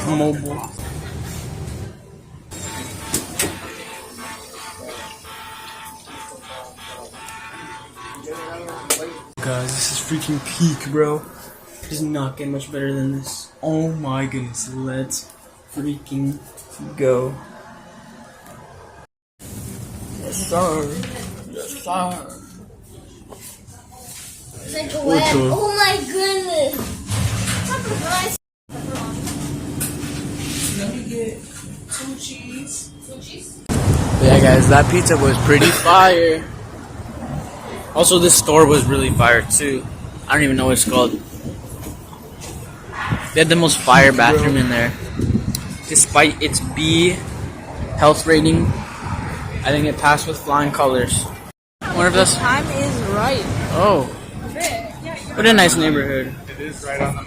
Mobile. Guys, this is freaking peak, bro. It does not get much better than this. Oh my goodness, let's freaking go. Yes, sir. Yes, sir. It's like a web. Oh my goodness. Let me get 2 cheese. 2 cheese? But yeah, guys, that pizza was pretty fire. Also, this store was really fire too. I don't even know what it's called. They had the most fire bathroom in there. Despite its B health rating, I think it passed with flying colors. I wonder if that's Time is right. oh. What a nice neighborhood. It is right on the